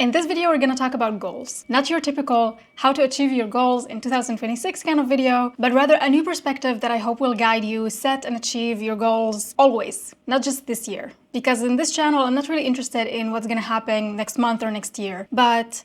In this video, we're going to talk about goals. Not your typical how to achieve your goals in 2026 kind of video, but rather a new perspective that I hope will guide you set and achieve your goals always, not just this year. Because in this channel, I'm not really interested in what's going to happen next month or next year, but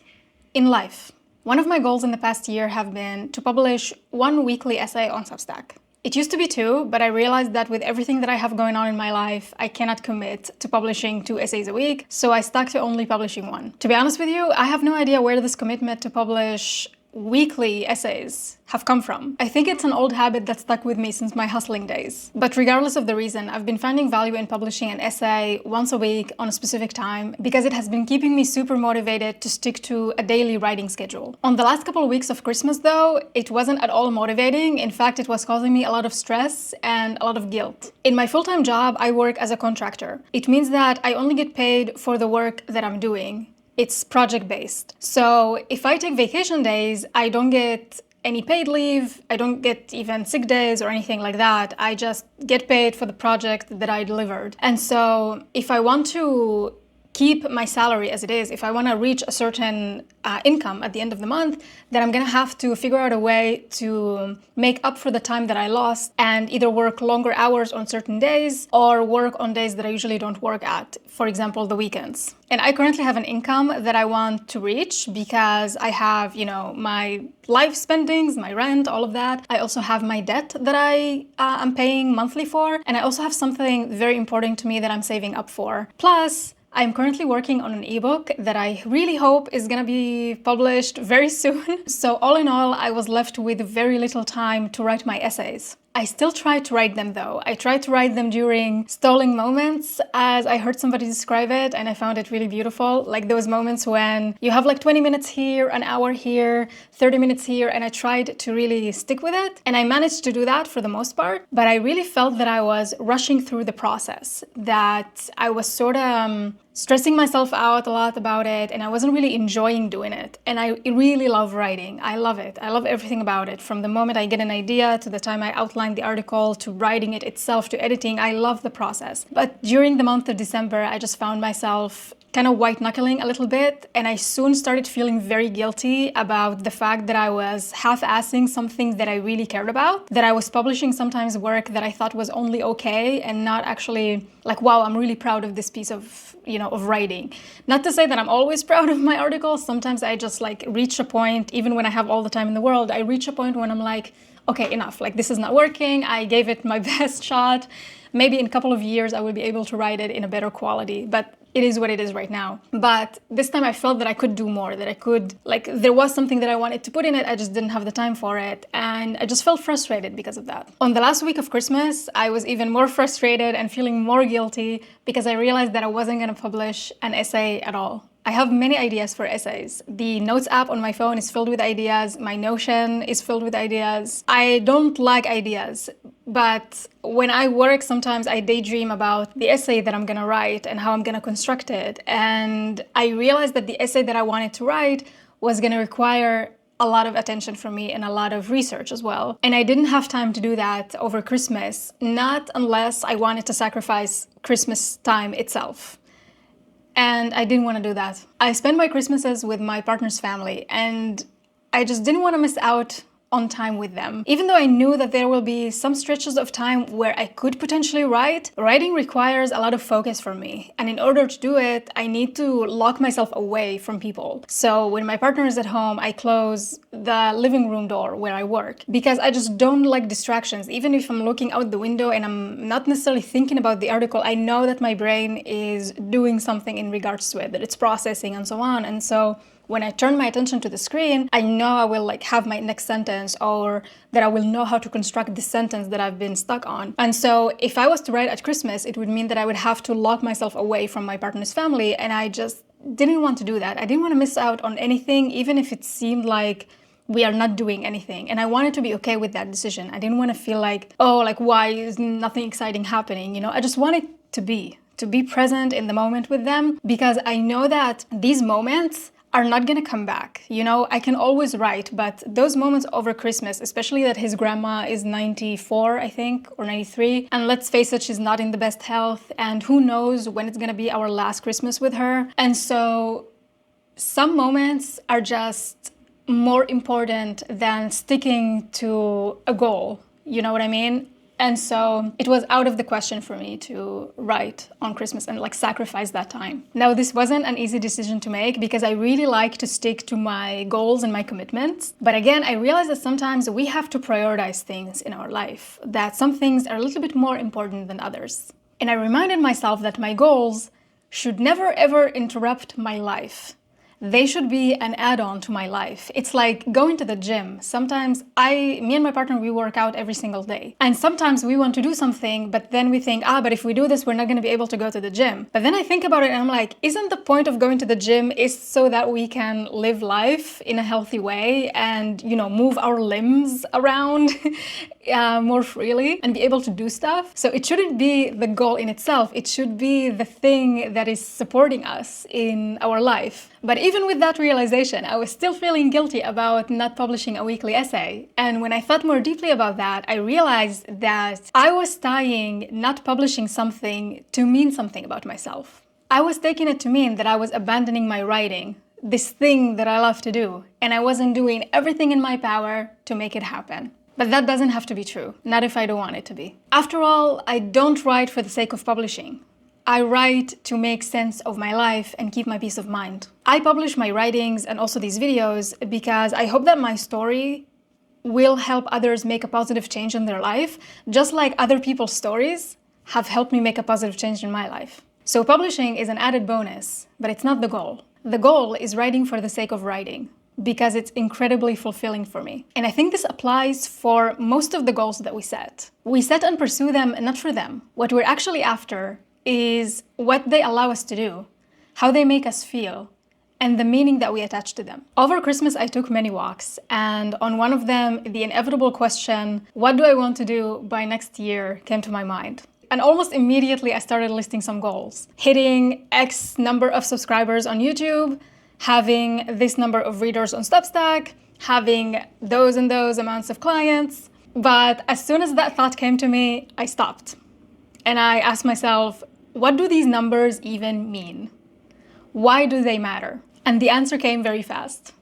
in life. One of my goals in the past year have been to publish one weekly essay on Substack. It used to be two, but I realized that with everything that I have going on in my life, I cannot commit to publishing 2 essays a week, so I stuck to only publishing one. To be honest with you, I have no idea where this commitment to publish weekly essays have come from. I think it's an old habit that stuck with me since my hustling days. But regardless of the reason, I've been finding value in publishing an essay once a week on a specific time because it has been keeping me super motivated to stick to a daily writing schedule. On the last couple of weeks of Christmas though, it wasn't at all motivating. In fact, it was causing me a lot of stress and a lot of guilt. In my full-time job, I work as a contractor. It means that I only get paid for the work that I'm doing. It's project-based. So if I take vacation days, I don't get any paid leave, I don't get even sick days or anything like that. I just get paid for the project that I delivered. And so if I want to keep my salary as it is, if I want to reach a certain income at the end of the month, then I'm going to have to figure out a way to make up for the time that I lost and either work longer hours on certain days or work on days that I usually don't work at, for example, the weekends. And I currently have an income that I want to reach because I have, my life spendings, my rent, all of that. I also have my debt that I am paying monthly for. And I also have something very important to me that I'm saving up for. Plus, I'm currently working on an ebook that I really hope is gonna be published very soon. So all in all, I was left with very little time to write my essays. I still try to write them though. I try to write them during stalling moments, as I heard somebody describe it, and I found it really beautiful. Like those moments when you have like 20 minutes here, an hour here, 30 minutes here, and I tried to really stick with it. And I managed to do that for the most part, but I really felt that I was rushing through the process, that I was sort of stressing myself out a lot about it, and I wasn't really enjoying doing it. And I really love writing. I love it. I love everything about it. From the moment I get an idea to the time I outline the article to writing it itself to editing, I love the process. But during the month of December, I just found myself kind of white-knuckling a little bit, and I soon started feeling very guilty about the fact that I was half-assing something that I really cared about, that I was publishing sometimes work that I thought was only okay and not actually like, wow, I'm really proud of this piece of, of writing. Not to say that I'm always proud of my articles. Sometimes I just like reach a point, even when I have all the time in the world, I reach a point when I'm like, okay, enough, like this is not working. I gave it my best shot. Maybe in a couple of years, I will be able to write it in a better quality, but it is what it is right now. But this time I felt that I could do more, that I could, like, there was something that I wanted to put in it, I just didn't have the time for it. And I just felt frustrated because of that. On the last week of Christmas, I was even more frustrated and feeling more guilty because I realized that I wasn't gonna publish an essay at all. I have many ideas for essays. The Notes app on my phone is filled with ideas. My Notion is filled with ideas. I don't lack ideas, but when I work, sometimes I daydream about the essay that I'm gonna write and how I'm gonna construct it. And I realized that the essay that I wanted to write was gonna require a lot of attention from me and a lot of research as well. And I didn't have time to do that over Christmas, not unless I wanted to sacrifice Christmas time itself. And I didn't want to do that. I spent my Christmases with my partner's family, and I just didn't want to miss out on time with them. Even though I knew that there will be some stretches of time where I could potentially write, writing requires a lot of focus from me. And in order to do it, I need to lock myself away from people. So when my partner is at home, I close the living room door where I work because I just don't like distractions. Even if I'm looking out the window and I'm not necessarily thinking about the article, I know that my brain is doing something in regards to it, that it's processing and so on. And so when I turn my attention to the screen, I know I will like have my next sentence, or that I will know how to construct the sentence that I've been stuck on. And so if I was to write at Christmas, it would mean that I would have to lock myself away from my partner's family, and I just didn't want to do that. I didn't want to miss out on anything, even if it seemed like we are not doing anything. And I wanted to be okay with that decision. I didn't want to feel like, oh, like why is nothing exciting happening? I just wanted to be present in the moment with them, because I know that these moments are not gonna come back. I can always write, but those moments over Christmas, especially that his grandma is 94, I think, or 93, and let's face it, she's not in the best health, and who knows when it's gonna be our last Christmas with her. And so some moments are just more important than sticking to a goal. You know what I mean? And so it was out of the question for me to write on Christmas and like sacrifice that time. Now, this wasn't an easy decision to make because I really like to stick to my goals and my commitments. But again, I realized that sometimes we have to prioritize things in our life, that some things are a little bit more important than others. And I reminded myself that my goals should never ever interrupt my life. They should be an add-on to my life. It's like going to the gym. Sometimes me and my partner, we work out every single day. And sometimes we want to do something, but then we think, but if we do this, we're not going to be able to go to the gym. But then I think about it and I'm like, isn't the point of going to the gym is so that we can live life in a healthy way and, move our limbs around more freely and be able to do stuff? So it shouldn't be the goal in itself. It should be the thing that is supporting us in our life. But even with that realization, I was still feeling guilty about not publishing a weekly essay. And when I thought more deeply about that, I realized that I was tying not publishing something to mean something about myself. I was taking it to mean that I was abandoning my writing, this thing that I love to do, and I wasn't doing everything in my power to make it happen. But that doesn't have to be true, not if I don't want it to be. After all, I don't write for the sake of publishing. I write to make sense of my life and keep my peace of mind. I publish my writings and also these videos because I hope that my story will help others make a positive change in their life, just like other people's stories have helped me make a positive change in my life. So publishing is an added bonus, but it's not the goal. The goal is writing for the sake of writing, because it's incredibly fulfilling for me. And I think this applies for most of the goals that we set. We set and pursue them not for them. What we're actually after is what they allow us to do, how they make us feel, and the meaning that we attach to them. Over Christmas, I took many walks, and on one of them, the inevitable question, what do I want to do by next year, came to my mind. And almost immediately, I started listing some goals. Hitting X number of subscribers on YouTube, having this number of readers on Substack, having those and those amounts of clients. But as soon as that thought came to me, I stopped. And I asked myself, what do these numbers even mean? Why do they matter? And the answer came very fast.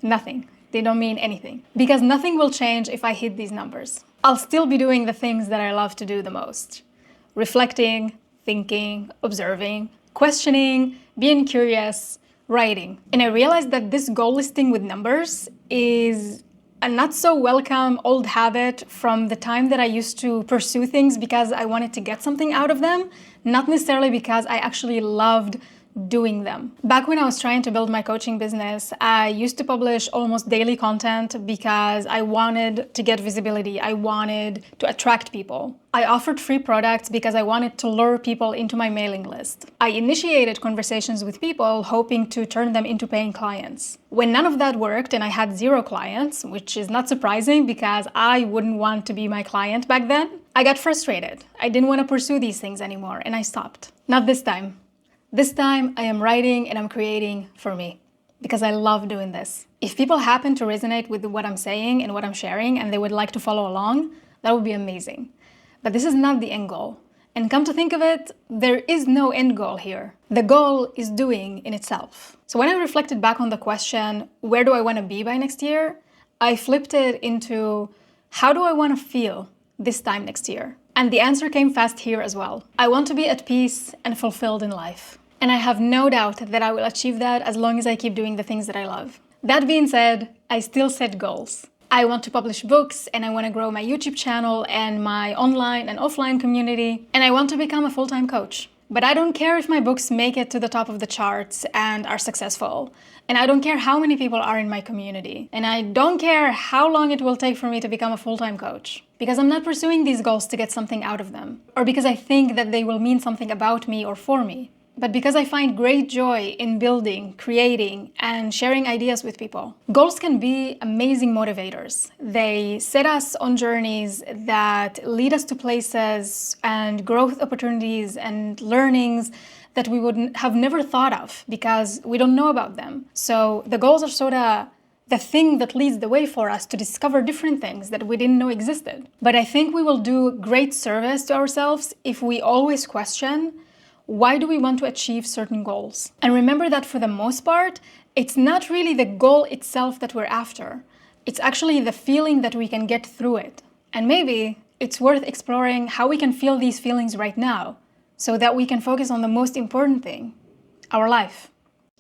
Nothing. They don't mean anything. Because nothing will change if I hit these numbers. I'll still be doing the things that I love to do the most. Reflecting, thinking, observing, questioning, being curious, writing. And I realized that this goal listing with numbers is a not so welcome old habit from the time that I used to pursue things because I wanted to get something out of them, not necessarily because I actually loved doing them. Back when I was trying to build my coaching business, I used to publish almost daily content because I wanted to get visibility. I wanted to attract people. I offered free products because I wanted to lure people into my mailing list. I initiated conversations with people hoping to turn them into paying clients. When none of that worked and I had 0 clients, which is not surprising because I wouldn't want to be my client back then, I got frustrated. I didn't want to pursue these things anymore and I stopped. Not this time. This time I am writing and I'm creating for me because I love doing this. If people happen to resonate with what I'm saying and what I'm sharing and they would like to follow along, that would be amazing. But this is not the end goal. And come to think of it, there is no end goal here. The goal is doing in itself. So when I reflected back on the question, where do I want to be by next year? I flipped it into, how do I want to feel this time next year? And the answer came fast here as well. I want to be at peace and fulfilled in life. And I have no doubt that I will achieve that as long as I keep doing the things that I love. That being said, I still set goals. I want to publish books and I want to grow my YouTube channel and my online and offline community. And I want to become a full-time coach. But I don't care if my books make it to the top of the charts and are successful. And I don't care how many people are in my community. And I don't care how long it will take for me to become a full-time coach. Because I'm not pursuing these goals to get something out of them. Or because I think that they will mean something about me or for me. But because I find great joy in building, creating, and sharing ideas with people. Goals can be amazing motivators. They set us on journeys that lead us to places and growth opportunities and learnings that we would have never thought of because we don't know about them. So the goals are sort of the thing that leads the way for us to discover different things that we didn't know existed. But I think we will do great service to ourselves if we always question, why do we want to achieve certain goals? And remember that for the most part, it's not really the goal itself that we're after. It's actually the feeling that we can get through it. And maybe it's worth exploring how we can feel these feelings right now so that we can focus on the most important thing, our life,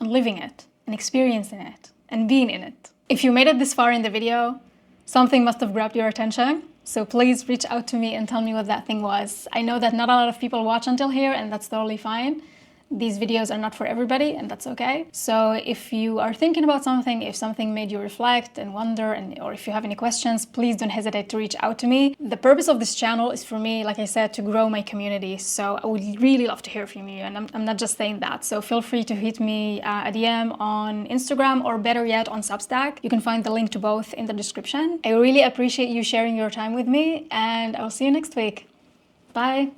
and living it, and experiencing it, and being in it. If you made it this far in the video, something must have grabbed your attention. So please reach out to me and tell me what that thing was. I know that not a lot of people watch until here, and that's totally fine. These videos are not for everybody, and that's okay. So if you are thinking about something, if something made you reflect and wonder, or if you have any questions, please don't hesitate to reach out to me. The purpose of this channel is for me, like I said, to grow my community. So I would really love to hear from you, and I'm not just saying that. So feel free to hit me a DM on Instagram, or better yet, on Substack. You can find the link to both in the description. I really appreciate you sharing your time with me, and I'll see you next week. Bye.